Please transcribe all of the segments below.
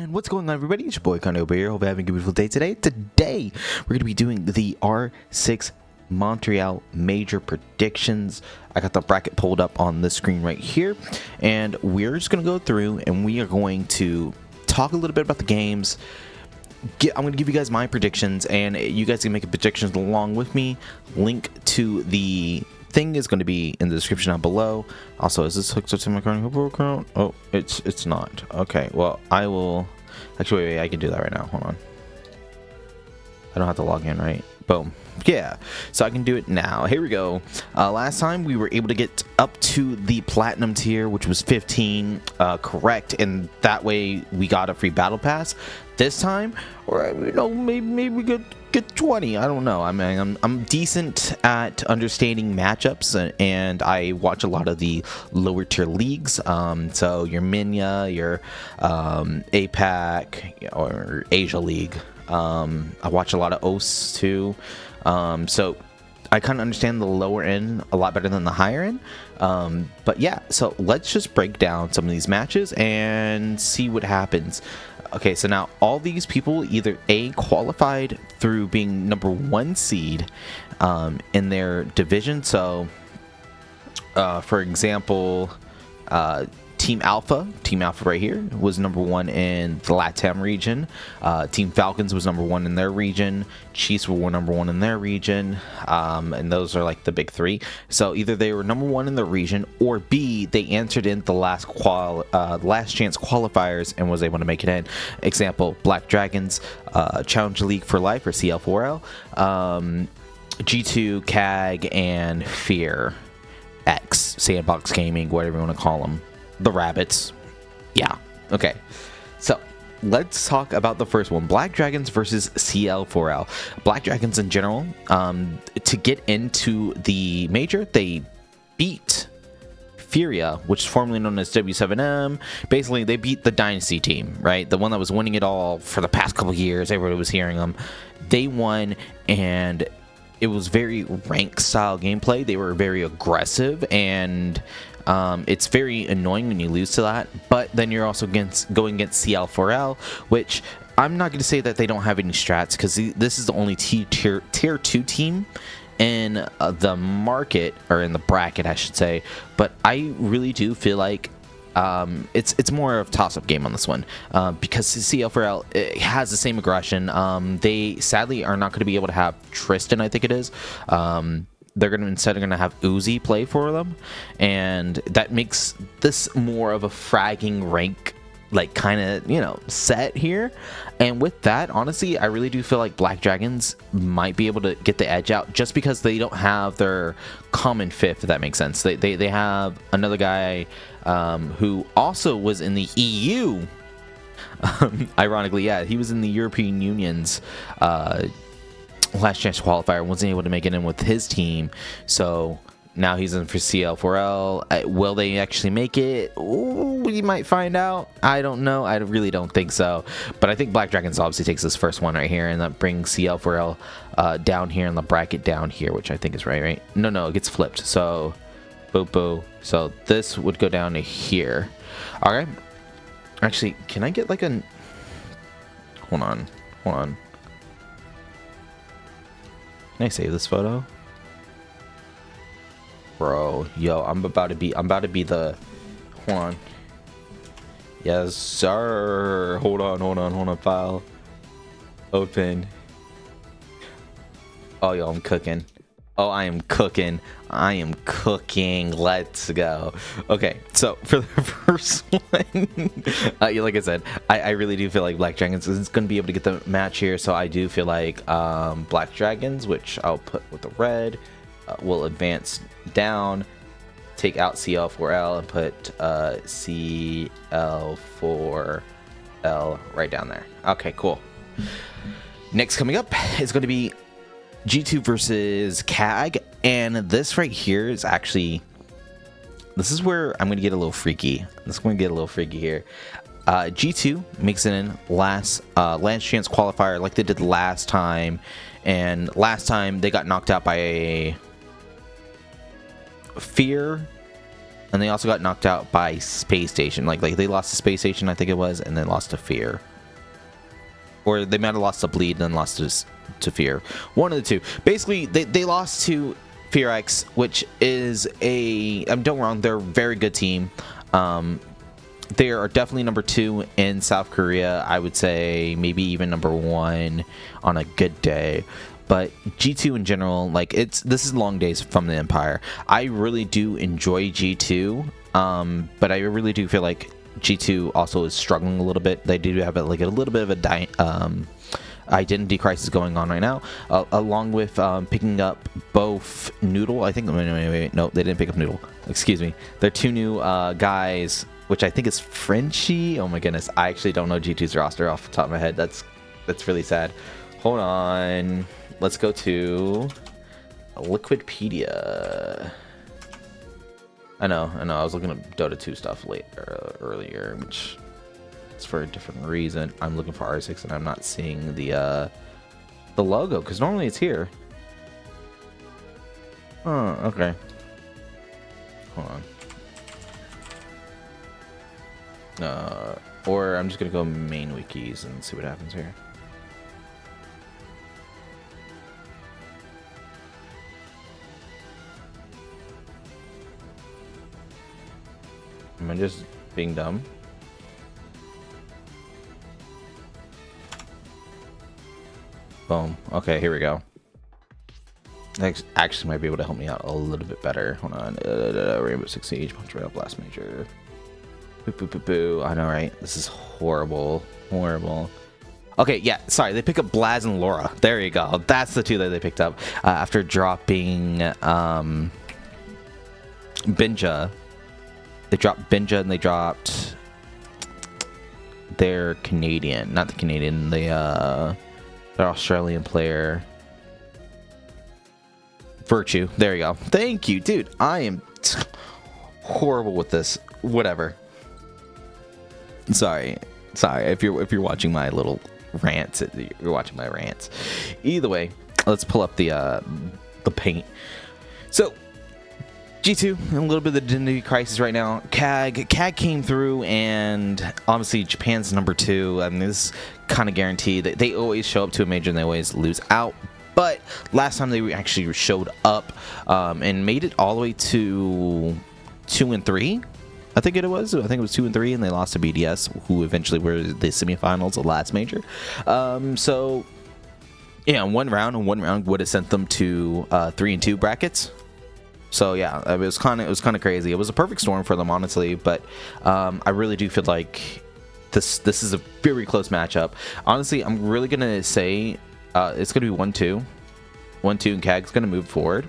And what's going on, everybody? It's your boy Connie over here. Hope you're having a beautiful day today. Today, we're going to be doing the R6 Montreal major predictions. I got the bracket pulled up on the screen right here, and we're just going to go through and we are going to talk a little bit about the games. I'm going to give you guys my predictions, and you guys can make predictions along with me. Link to the thing is going to be in the description down below. Also, is this hooked up to my current account? Oh, it's not. Okay, well, I will actually wait, I can do that right now. Hold on. I don't have to log in, right? Boom. Yeah, so I can do it now. Here we go. Last time we were able to get up to the platinum tier, which was 15 correct, and that way we got a free battle pass. This time, or maybe we get 20. I don't know. I mean, I'm decent at understanding matchups, and I watch a lot of the lower tier leagues. So your Minya, your APAC or Asia League. I watch a lot of OS too. So I kind of understand the lower end a lot better than the higher end. But yeah, so let's just break down some of these matches and see what happens. Okay, so now all these people either A, qualified through being number 1 seed in their division. So for example, Team Alpha right here was number 1 in the LATAM region. Team Falcons was number 1 in their region. Chiefs were number 1 in their region. And those are like the big 3. So either they were number 1 in their region, or B, they entered in the last chance qualifiers and was able to make it in. Example, Black Dragons, Challenger League for Life, or CL4L, G2, CAG, and Fear X, Sandbox Gaming, whatever you want to call them. The Rabbits. Yeah. Okay. So let's talk about the first one. Black Dragons versus CL4L. Black Dragons in general, to get into the major, they beat Furia, which is formerly known as W7M. Basically, they beat the Dynasty team, right? The one that was winning it all for the past couple years. Everybody was hearing them. They won, and it was very rank style gameplay. They were very aggressive, and it's very annoying when you lose to that. But then you're also going against CL4L, which I'm not going to say that they don't have any strats, because this is the only tier 2 team in the market, or in the bracket, I should say. But I really do feel like it's more of a toss-up game on this one, because CL4L has the same aggression. They sadly are not going to be able to have Tristan, I think it is. They're instead going to have Uzi play for them, and that makes this more of a fragging rank, like, kind of, set here. And with that, honestly, I really do feel like Black Dragons might be able to get the edge out, just because they don't have their common fifth, if that makes sense. They have another guy who also was in the EU. Ironically, yeah, he was in the European Union's last chance qualifier, wasn't able to make it in with his team, so now he's in for CL4L. Will they actually make it? Ooh, we might find out. I don't know. I really don't think so. But I think Black Dragons obviously takes this first one right here, and that brings CL4L down here in the bracket down here, which I think is right? No, it gets flipped. So, boo. So this would go down to here. All right. Actually, can I get like a... Hold on. Can I save this photo? Bro, yo, I'm about to be the... Hold on. Yes, sir. Hold on. File. Open. Oh, yo, I'm cooking. Oh, I am cooking. Let's go. Okay, so for the first one, like I said, I really do feel like Black Dragons is going to be able to get the match here. So I do feel like Black Dragons, which I'll put with the red, will advance down, take out CL4L, and put CL4L right down there. Okay, cool. Next coming up is going to be G2 versus CAG, and this right here is actually, this is where I'm gonna get a little freaky. Here. G2 makes it in last chance qualifier, like they did last time, and last time they got knocked out by a Fear, and they also got knocked out by Space Station. Like they lost to Space Station, I think it was, and then lost to Fear. or they might have lost to Bleed and then lost to Fear. One of the two. Basically, they lost to Fear X, which is don't get me wrong, they're a very good team. They are definitely number 2 in South Korea. I would say maybe even number 1 on a good day. But G2 in general, like this is long days from the Empire. I really do enjoy G2, but I really do feel like G2 also is struggling a little bit. They do have a little bit of a identity crisis going on right now, along with picking up both Noodle. I think wait, no, they didn't pick up Noodle. Excuse me. They're 2 new guys, which I think is Frenchie. Oh my goodness, I actually don't know G2's roster off the top of my head. That's really sad. Hold on. Let's go to Liquipedia. I know. I was looking at Dota 2 stuff earlier, which is for a different reason. I'm looking for R6 and I'm not seeing the logo because normally it's here. Oh, okay. Hold on. Or I'm just gonna go main wikis and see what happens here. Am I just being dumb? Boom. Okay, here we go. Next, actually might be able to help me out a little bit better. Hold on. Rainbow Six Siege, Montreal, Blast Major. Boo. I know, right? This is horrible. Horrible. Okay, yeah, sorry. They pick up Blaz and Laura. There you go. That's the 2 that they picked up after dropping Binja. They dropped Binja and they dropped their Canadian, not the Canadian, their Australian player. Virtue. There you go. Thank you, dude. I am horrible with this. Whatever. Sorry if you're watching my little rants. You're watching my rants. Either way, let's pull up the paint. So G2 a little bit of the identity crisis right now. CAG came through, and obviously Japan's number 2. I mean, this is kind of guaranteed that they always show up to a major and they always lose out. But last time they actually showed up and made it all the way to 2-3. I think it was 2-3, and they lost to BDS, who eventually were the semifinals of last major. So yeah, one round would have sent them to 3-2 brackets. So yeah, it was kind of crazy. It was a perfect storm for them, honestly. But I really do feel like this is a very close matchup. Honestly, I'm really gonna say it's gonna be 1-2, and CAG's gonna move forward.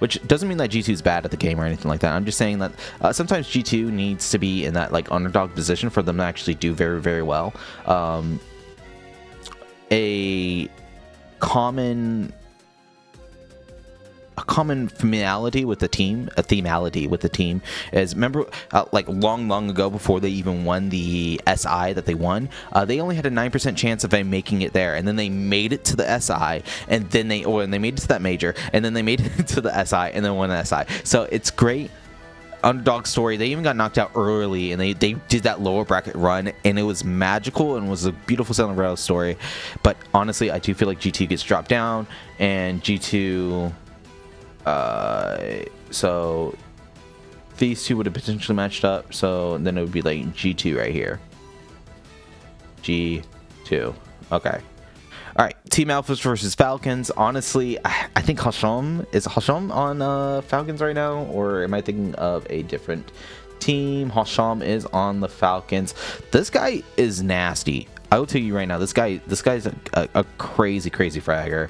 Which doesn't mean that G2 is bad at the game or anything like that. I'm just saying that sometimes G2 needs to be in that like underdog position for them to actually do very, very well. A common themality with the team, is, remember like long ago, before they even won the SI that they won, they only had a 9% chance of them making it there, and then they made it to the SI, and then they made it to that major, and then they made it to the SI, and then won the SI. So it's great underdog story. They even got knocked out early, and they did that lower bracket run, and it was magical and was a beautiful Cinderella story. But honestly, I do feel like G2 gets dropped down, and G2 so these 2 would have potentially matched up, so then it would be like G2 right here. G2. Okay. Alright, Team Alphas versus Falcons. Honestly, I think Hasham on Falcons right now, or am I thinking of a different team? Hasham is on the Falcons. This guy is nasty. I will tell you right now, this guy's a crazy fragger.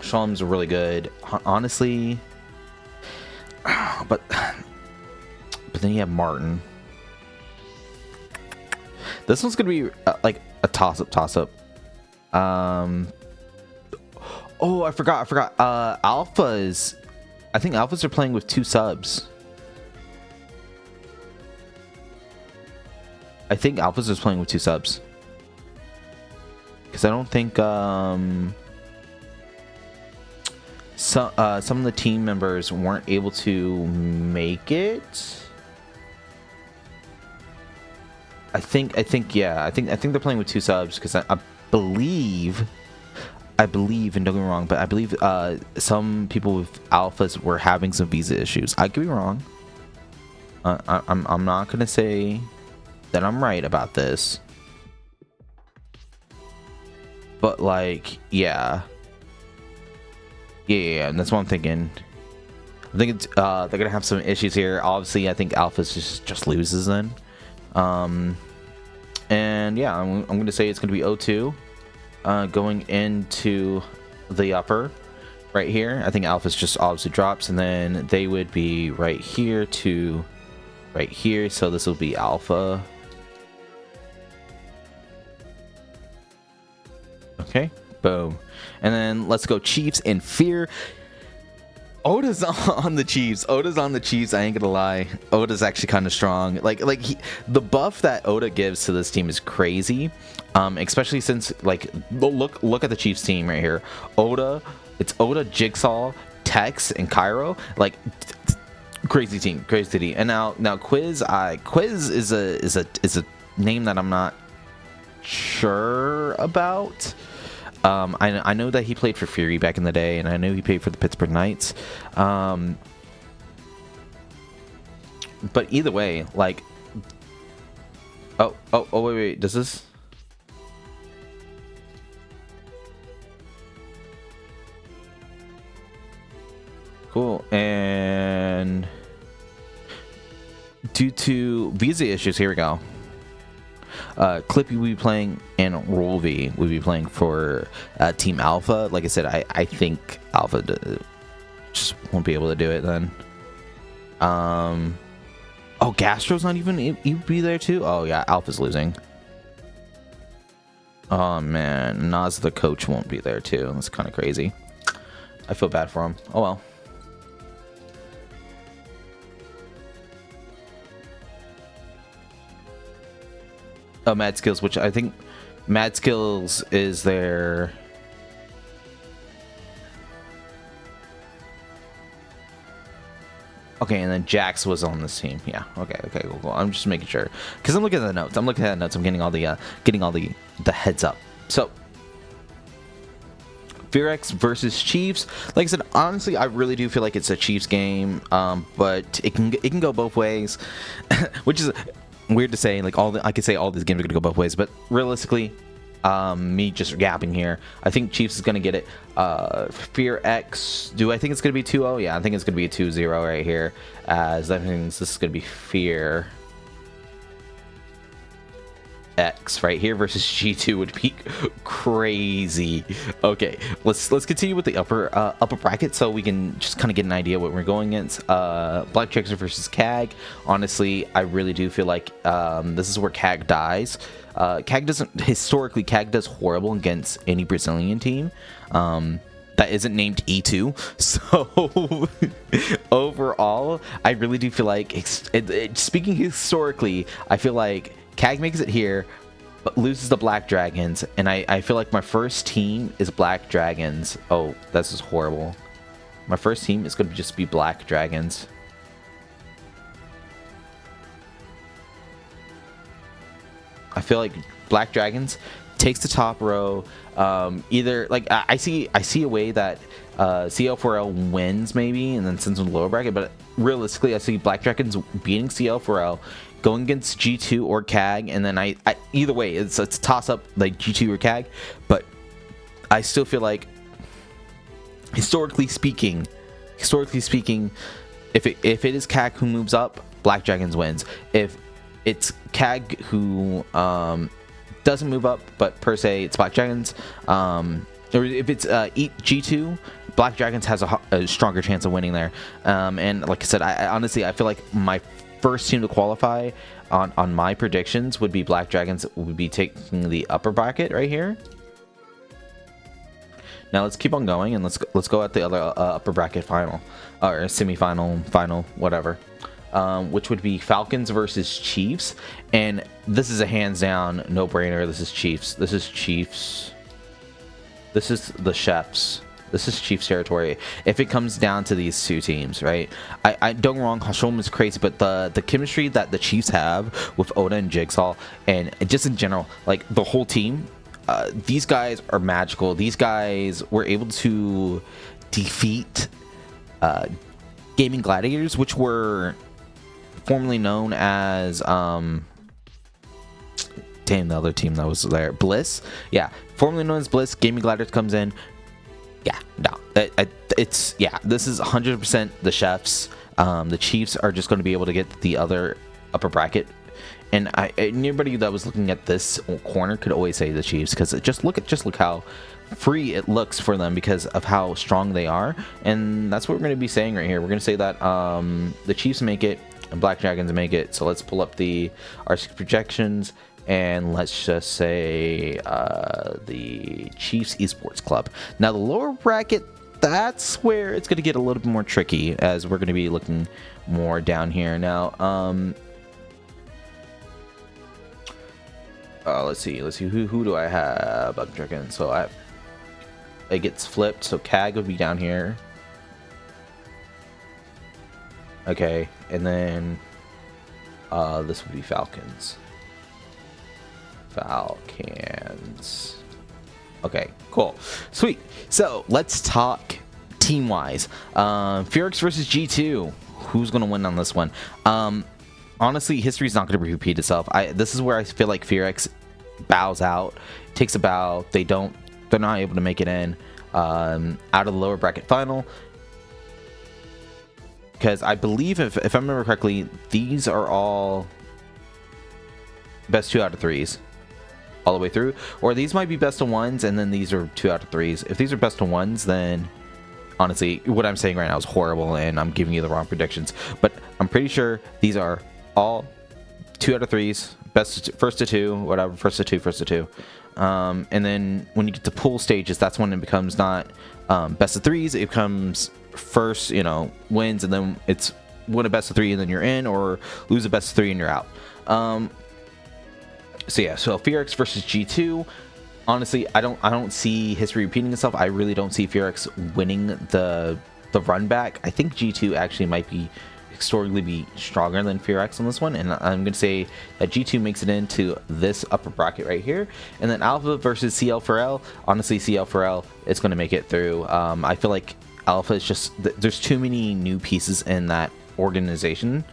Shalom's really good, honestly, but then you have Martin. This one's gonna be like a toss up. Oh, I forgot. Alphas. I think Alphas are playing with 2 subs. I think Alphas is playing with 2 subs, because I don't think some of the team members weren't able to make it. Yeah. I think they're playing with 2 subs because I believe. I believe, and don't get me wrong, but I believe some people with alphas were having some visa issues. I could be wrong. I'm not gonna say that I'm right about this, but like, yeah, and that's what I'm thinking. I think it's, they're gonna have some issues here. Obviously, I think alphas just loses then. And yeah, I'm gonna say it's gonna be 0-2. Going into the upper right here. I think alphas just obviously drops, and then they would be right here to right here, so this will be alpha. Okay, boom. And then let's go Chiefs and Fear. Oda's on the Chiefs. Oda's on the Chiefs. I ain't gonna lie. Oda's actually kind of strong. The buff that Oda gives to this team is crazy. Especially since look at the Chiefs team right here. It's Oda, Jigsaw, Tex, and Cairo. Like crazy team. And now Quiz is a name that I'm not sure about. I know that he played for Fury back in the day, and I know he played for the Pittsburgh Knights. But either way, like, wait, does this? Cool. And due to visa issues, here we go. Clippy will be playing, and Rolvy will be playing for Team Alpha. Like I said, I think Alpha just won't be able to do it then. Oh, Gastro's not even he'd be there too. Oh yeah, Alpha's losing. Oh man, Nas the coach won't be there too. That's kind of crazy. I feel bad for him. Oh well. Oh, Mad Skills, which I think Mad Skills is their... Okay, and then Jax was on this team. Yeah. Okay. Cool. I'm just making sure because I'm looking at the notes. I'm getting all the heads up. So, Fearex versus Chiefs. Like I said, honestly, I really do feel like it's a Chiefs game. But it can go both ways, which is weird to say. Like I could say all these games are gonna go both ways, but realistically, me just gapping here, I think Chiefs is gonna get it. Fearex, do I think it's gonna be 2-0? Yeah, I think it's gonna be a 2-0 right here, as that means this is gonna be Fear X right here versus G2 would be crazy. Okay, let's continue with the upper bracket so we can just kind of get an idea what we're going against. Black Jackson versus CAG. Honestly, I really do feel like this is where CAG dies. CAG does horrible against any Brazilian team that isn't named E2. So overall, I really do feel like speaking historically, I feel like CAG makes it here, but loses the Black Dragons, and I feel like my first team is Black Dragons. Oh, this is horrible. My first team is going to just be Black Dragons. I feel like Black Dragons takes the top row. Either like I see a way that CL4L wins maybe, and then sends them to the lower bracket. But realistically, I see Black Dragons beating CL4L, going against G2 or CAG, and then I either way it's a toss up like G2 or CAG. But I still feel like historically speaking, if it is CAG who moves up, Black Dragons wins. If it's CAG who doesn't move up, but per se it's Black Dragons, or if it's G2, Black Dragons has a stronger chance of winning there. And like I said, I honestly feel like my first team to qualify on my predictions would be Black Dragons would be taking the upper bracket right here. Now let's keep on going, and let's go at the other upper bracket final or semi-final, final, whatever. Which would be Falcons versus Chiefs, and this is a hands down no brainer. This is Chiefs. This is the chefs. This is Chiefs territory. If it comes down to these two teams, right? I don't get me wrong, Hashem is crazy, but the chemistry that the Chiefs have with Oda and Jigsaw, and just in general, like the whole team, these guys are magical. These guys were able to defeat Gaming Gladiators, which were formerly known as damn, the other team that was there, Bliss. Yeah, formerly known as Bliss. Gaming Gladiators comes in. Yeah, no, it's yeah. This is 100% the Chefs. The Chiefs are just going to be able to get the other upper bracket, and anybody that was looking at this corner could always say the Chiefs, because just look how free it looks for them because of how strong they are, and that's what we're going to be saying right here. We're going to say that the Chiefs make it and Black Dragons make it. So let's pull up the RC projections. And let's just say the Chiefs Esports Club. Now, the lower bracket, that's where it's going to get a little bit more tricky, as we're going to be looking more down here. Now, let's see. Who do I have? Black Dragon. So it gets flipped. So CAG would be down here. Okay, and then this would be Falcons. Okay, cool, sweet. So let's talk team wise. Fearx versus G2. Who's gonna win on this one? Honestly, history's not gonna repeat itself. This is where I feel like Fearx bows out, takes a bow. They're not able to make it in out of the lower bracket final, because I believe, if I remember correctly, these are all best 2 out of 3s all the way through, or these might be best of 1s and then these are 2 out of 3s. If these are best of 1s, then honestly what I'm saying right now is horrible and I'm giving you the wrong predictions, but I'm pretty sure these are all 2 out of 3s, first to 2, whatever, first to 2. And then when you get to pool stages, that's when it becomes not best of 3s. It becomes first, wins, and then it's win a best of 3 and then you're in, or lose a best of 3 and you're out. So yeah, so Fearx versus G2. Honestly, I don't see history repeating itself. I really don't see Fearx winning the run back. I think G2 actually might be historically be stronger than Fearx on this one, and I'm gonna say that G2 makes it into this upper bracket right here. And then Alpha versus CL4L. Honestly, CL4L is gonna make it through. I feel like Alpha is just, there's too many new pieces in that organization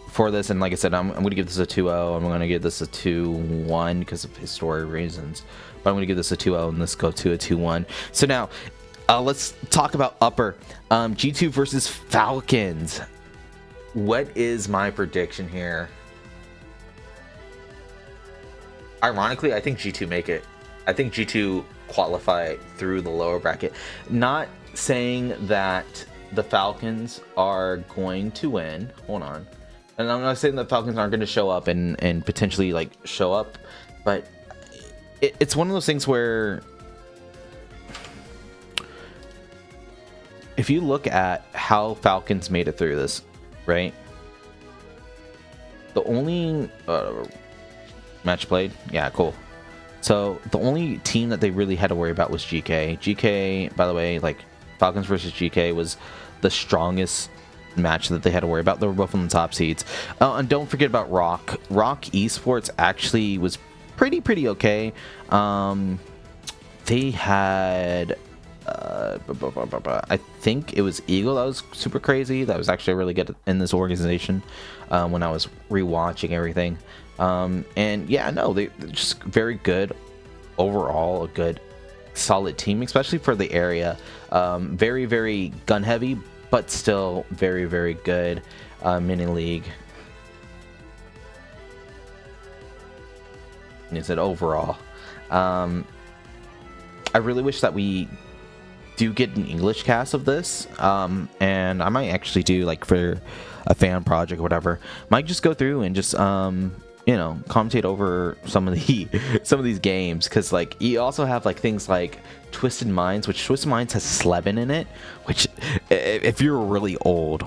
for this, and like I said, I'm going to give this a 2-0. I'm going to give this a 2-1 because of history reasons, but I'm going to give this a 2-0 and let's go to a 2-1. So now let's talk about upper G2 versus Falcons. What is my prediction here? Ironically, I think G2 make it. I think G2 qualify through the lower bracket. Not saying that the Falcons are going to win. Hold on. And I'm not saying the Falcons aren't going to show up and potentially like show up, but it's one of those things where if you look at how Falcons made it through this, right? The only match played, yeah, cool. So the only team that they really had to worry about was GK. GK, by the way, like Falcons versus GK was the strongest match that they had to worry about. They were both on the top seeds. And don't forget about Rock. Rock Esports actually was pretty okay. They had I think it was Eagle that was super crazy. That was actually really good in this organization when I was rewatching everything. And yeah, no, they're just very good overall. A good solid team, especially for the area. Very gun heavy, but still very good mini league. And it's an overall. I really wish that we do get an English cast of this, and I might actually do, like, for a fan project or whatever, might just go through and just commentate over some of these games, because like you also have like things like Twisted Minds, which Twisted Minds has Slevin in it, which if you're a really old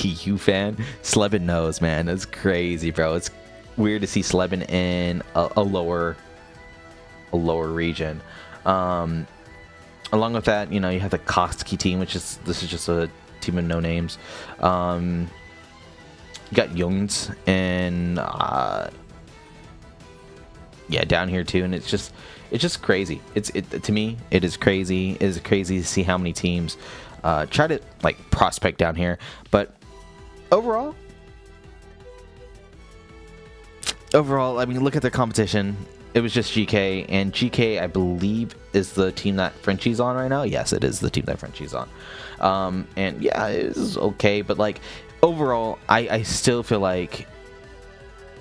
EU fan, Slevin knows, man. It's crazy, bro. It's weird to see Slevin in a lower region. Along with that, you know, you have the Koski team, this is just a team of no names. You got Jungs and yeah, down here too, and it's just crazy. To me, it is crazy. It is crazy to see how many teams try to like prospect down here, but overall, I mean, look at the competition. It was just GK, and GK, I believe, is the team that Frenchie's on right now. Yes, it is the team that Frenchie's on. And yeah, it is okay, but like overall, I still feel like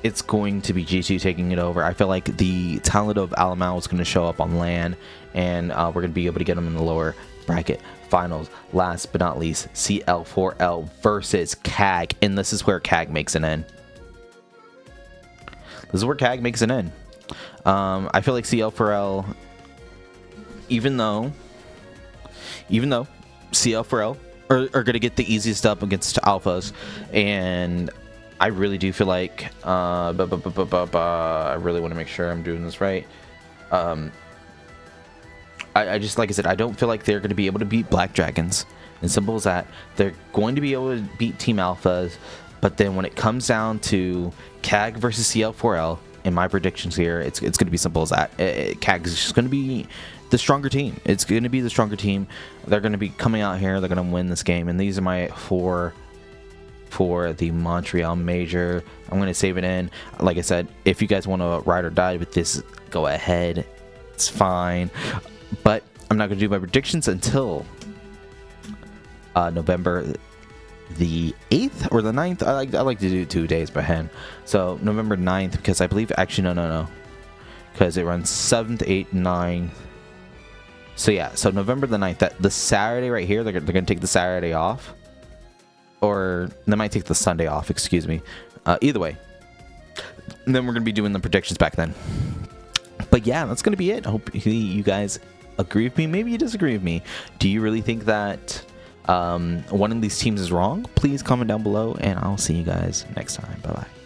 it's going to be G2 taking it over. I feel like the talent of Alamau is going to show up on LAN, and we're going to be able to get them in the lower bracket finals. Last but not least, CL4L versus CAG, and this is where CAG makes an end. This is where CAG makes an end. I feel like CL4L, even though CL4L are going to get the easiest up against alphas, and I really do feel like I really want to make sure I'm doing this right. I just, like I said, I don't feel like they're going to be able to beat Black Dragons. And simple as that. They're going to be able to beat Team Alphas, but then when it comes down to CAG versus CL4L, in my predictions here, it's going to be simple as that. CAG is just going to be the stronger team. It's going to be the stronger team. They're going to be coming out here. They're going to win this game. And these are my 4 for the Montreal Major. I'm going to save it in. Like I said, if you guys want to ride or die with this, go ahead. It's fine. But I'm not going to do my predictions until November the 8th or the 9th. I like to do 2 days behind. So November 9th, because I believe, actually no, because it runs 7th, 8th, 9th. So yeah, so November the 9th, the Saturday right here, they're going to take the Saturday off. Or they might take the Sunday off, excuse me. Either way. And then we're going to be doing the predictions back then. But yeah, that's going to be it. I hope you guys agree with me. Maybe you disagree with me. Do you really think that one of these teams is wrong? Please comment down below, and I'll see you guys next time. Bye-bye.